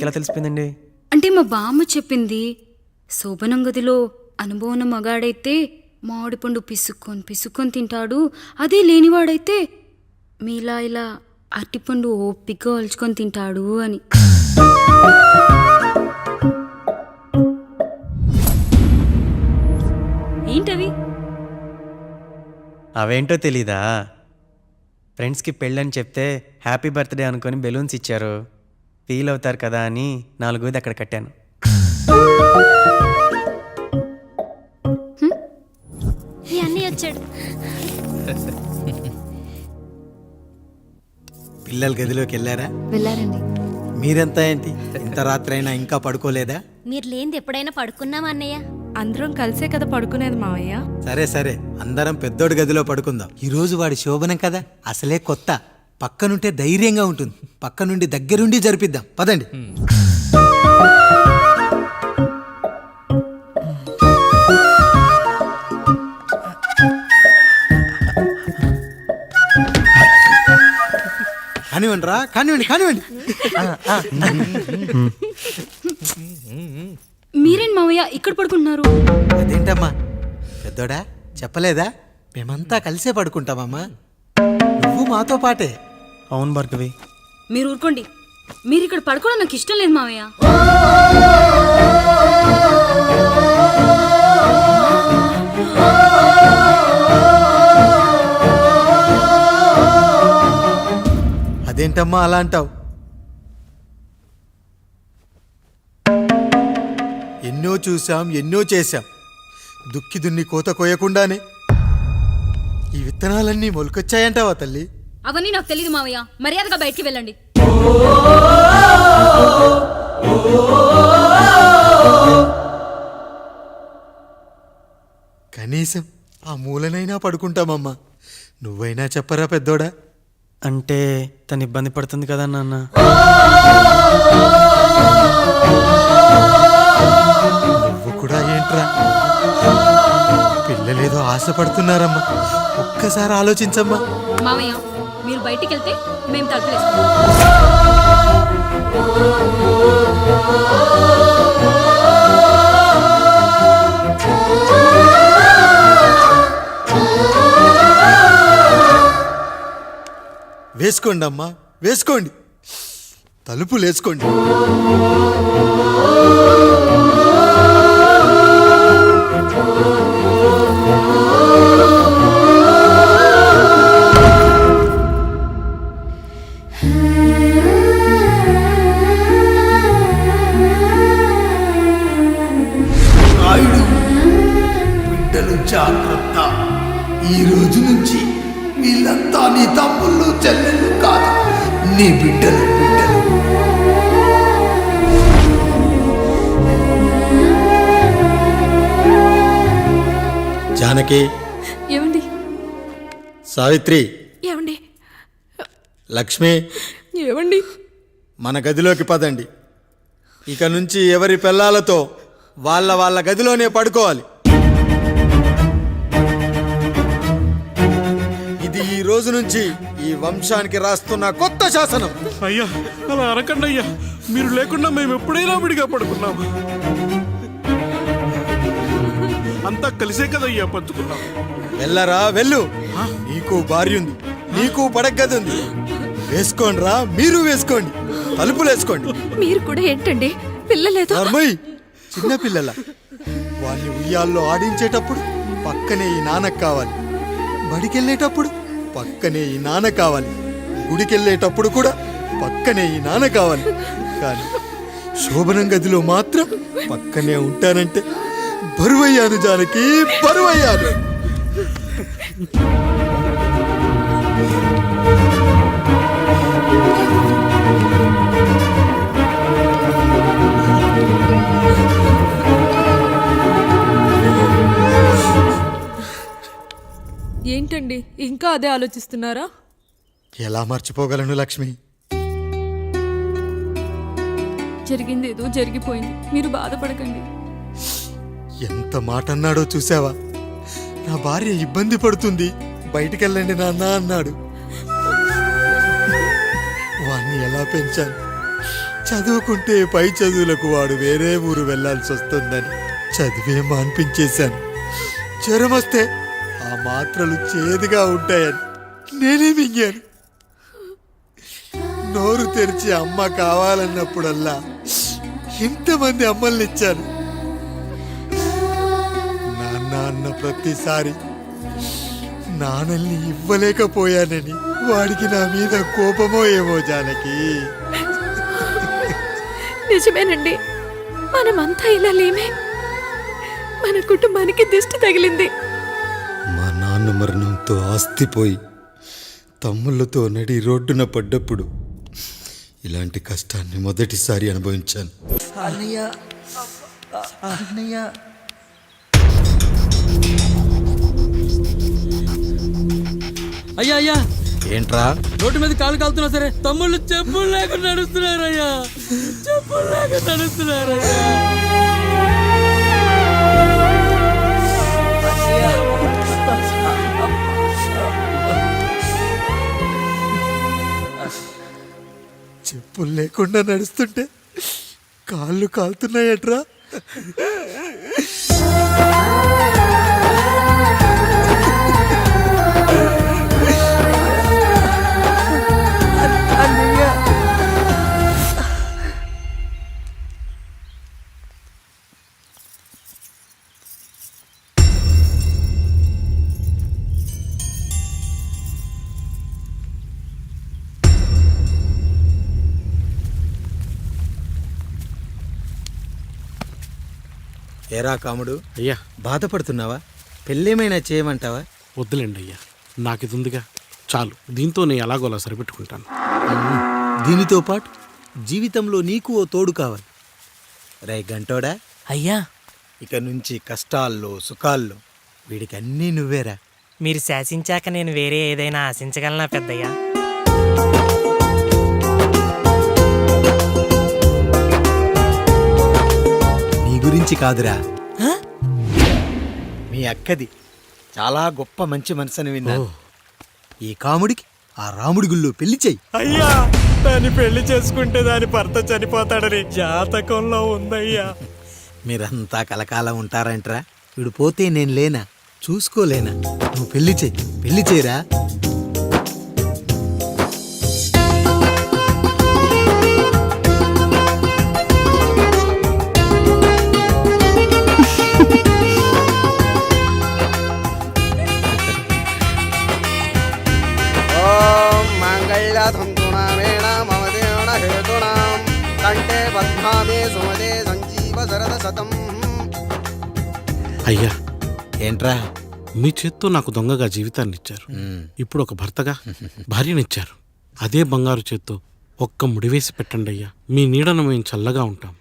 మీకెలా తెలిసిపోయిందండి? అంటే మా బామ్మ చెప్పింది. శోభనం గదిలో అనుభవం మగాడైతే మామిడి పండు పిసుక్కొని తింటాడు, అదే లేనివాడైతే మీలా ఇలా అరటిపండు ఓపిగ్గా ఒలుచుకొని తింటాడు అని. ఏంటవి? అవేంటో తెలీదా? ఫ్రెండ్స్కి పెళ్ళని చెప్తే హ్యాపీ బర్త్డే అనుకొని బెలూన్స్ ఇచ్చారు, ఫీల్ అవుతారు కదా అని 4 అక్కడ కట్టాను. అన్నీ వచ్చాడు. పిల్లల గదిలోకి వెళ్ళారా? వెళ్ళారండి. మీరెంత ఏంటి ఇంత రాత్రి అయినా ఇంకా పడుకోలేదా? మీరు లేనిది ఎప్పుడైనా పడుకున్నామా అన్నయ్య? అందరం కలిసే కదా పడుకునేది మావయ్య. సరే సరే, అందరం పెద్దోడి గదిలో పడుకుందాం. ఈ రోజు వాడి శోభనం కదా, అసలే కొత్త. పక్కనుంటే ధైర్యంగా ఉంటుంది, పక్క నుండి దగ్గరుండి జరిపిద్దాం. పదండి. కానివ్వండి రా, కానివ్వండి కానివ్వండి. మీరేం మావయ్య ఇక్కడ పడుకుంటున్నారు? అదేంటమ్మా పెద్దోడా, చెప్పలేదా? మేమంతా కలిసే పడుకుంటామమ్మా, నువ్వు మాతో పాటే. అవును భార్గవి. మీరు ఊరుకోండి. మీరు ఇక్కడ పడుకోవడం నాకు ఇష్టం లేదు మావయ్య. అదేంటమ్మా అలా అంటావు? ఎన్నో చూసాం, ఎన్నో చేశాం. దుక్కి దున్ని కోత కోయకుండానే ఈ విత్తనాలన్నీ మొలకొచ్చాయంటావా తల్లి? అవన్నీ నాకు తెలియదు మావయ్య, మర్యాదగా బయటికి వెళ్ళండి. కనీసం ఆ మూలనైనా పడుకుంటామమ్మా. నువ్వైనా చెప్పరా పెద్దోడా? అంటే తను ఇబ్బంది పడుతుంది కదా నాన్న. నువ్వు కూడా ఏంట్రా, పిల్లలేదో ఆశపడుతున్నారమ్మా. ఒక్కసారి ఆలోచించమ్మా. మావయ్య మీరు బయటికి వెళ్తే మేము తలుపులేస్తాం. వేసుకోండి అమ్మా, వేసుకోండి, తలుపులు వేసుకోండి. బిడ్డలు జాగ్రత్త. ఈ రోజు నుంచి వీళ్ళంతా నీ తమ్ముళ్ళు చెల్లెళ్ళు కాదు, నీ బిడ్డలు. జానకి, ఏమండి? సావిత్రి, ఏమండి? లక్ష్మి, ఏమండి? మన గదిలోకి పదండి. ఇక నుంచి ఎవరి పిల్లలతో వాళ్ళ గదిలోనే పడుకోవాలి. ఇది ఈ రోజు నుంచి ఈ వంశానికి రాస్తున్న కొత్త శాసనం. అయ్యా అలా అనకండి అయ్యా, మీరు లేకుండా మేము ఎప్పుడైనా విడిగా పడుకున్నాం. అంతా కలిసే కదయ్యా పంచుకున్నాం. వెళ్ళరా వెళ్ళు, నీకు భార్య ఉంది, నీకు పడగది ఉంది. వేసుకోండి రా, మీరు వేసుకోండి, తలుపులు వేసుకోండి. మీరు కూడా ఏంటండి పిల్లలేదు? నర్మయ్, చిన్న పిల్లల వాళ్ళని ఉయ్యాల్లో ఆడించేటప్పుడు పక్కనే ఈ నాన్న కావాలి, బడికెళ్ళేటప్పుడు పక్కనే ఈ నాన్న కావాలి, గుడికెళ్ళేటప్పుడు కూడా పక్కనే ఈ నాన్న కావాలి. కానీ శోభనం గదిలో మాత్రం పక్కనే ఉంటానంటే బరువయ్యాను జానకి, బరువయ్యాను. ఏంటండి ఇంకా అదే ఆలోచిస్తున్నారా? ఎలా మర్చిపోగలను లక్ష్మి? జరిగింది ఏదో జరిగిపోయింది, మీరు బాధపడకండి. ఎంత మాట అన్నాడో చూసావా? నా భార్య ఇబ్బంది పడుతుంది, బయటికెళ్ళండి నాన్న అన్నాడు. వాణ్ణి ఎలా పెంచాను, చదువుకుంటే పై చదువులకు వాడు వేరే ఊరు వెళ్ళాల్సి వస్తుందని చదివే మాన్పించేశాను. జ్వరం వస్తే ఆ మాత్రలు చేదుగా ఉంటాయని నేనే మింగాను. నోరు తెరిచి అమ్మ కావాలన్నప్పుడల్లా ఇంతమంది అమ్మల్ని ఇచ్చాను. నాన్న అన్న ప్రతిసారి నాన్నల్ని ఇవ్వలేకపోయానని వాడికి నా మీద కోపమో ఏమో జానకి. నిజమేనండి, మనమంతా ఇలా లేమే. మన కుటుంబానికి దిష్టి తగిలింది. మా నాన్న మరణంతో ఆస్తిపోయి తమ్ముళ్ళతో నడి రోడ్డున పడ్డప్పుడు ఇలాంటి కష్టాన్ని మొదటిసారి అనుభవించాను. అన్నయ్య అన్నయ్య అయ్యా అయ్యా, ఏంట్రా? రోడ్డు మీద కాలు కాలుతున్నా సరే తమ్ముళ్ళు చెప్పులు లేకుండా నడుస్తున్నారయ్యా, చెప్పులు లేకుండా నడుస్తున్నారయ్యా. చెప్పులు లేకుండా నడుస్తుంటే కాళ్ళు కాలుతున్నాయట్రా. ఏరా కాముడు, అయ్యా బాధపడుతున్నావా? పెళ్ళేమైనా చేయమంటావా? వద్దులేండి అయ్యా, నాకు ఇది ఉందిగా చాలు, దీంతో నేను ఎలాగోలా సరిపెట్టుకుంటాను. దీనితో పాటు జీవితంలో నీకు ఓ తోడు కావాలి. రే గంటోడా, అయ్యా, ఇక నుంచి కష్టాల్లో సుఖాల్లో వీడికి అన్నీ నువ్వేరా. మీరు శాసించాక నేను వేరే ఏదైనా ఆశించగలనా పెద్దయ్యా? నీ గురించి కాదురా, మీ అక్కది చాలా గొప్ప మంచి మనసుని విన్నాను. ఈ కాముడికి ఆ రాముడి గుళ్ళో పెళ్లి చెయ్యి. అయ్యా, దాన్ని పెళ్లి చేసుకుంటే దాని భర్త చనిపోతాడని జాతకంలో ఉందయ్యా. మీరంతా కలకాలం ఉంటారంట్రా. వీడు పోతే నేను లేనా, చూసుకోలేనా? నువ్వు పెళ్లి చెయ్యి, పెళ్లి చేయరా. అయ్యా, ఏంట్రా? మీ చేత్తో నాకు దొంగగా జీవితాన్ని ఇచ్చారు. ఇప్పుడు ఒక భర్తగా భార్యనిచ్చారు. అదే బంగారు చేత్తో ఒక్క ముడివేసి పెట్టండి అయ్యా. మీ నీడను మేము చల్లగా ఉంటాం.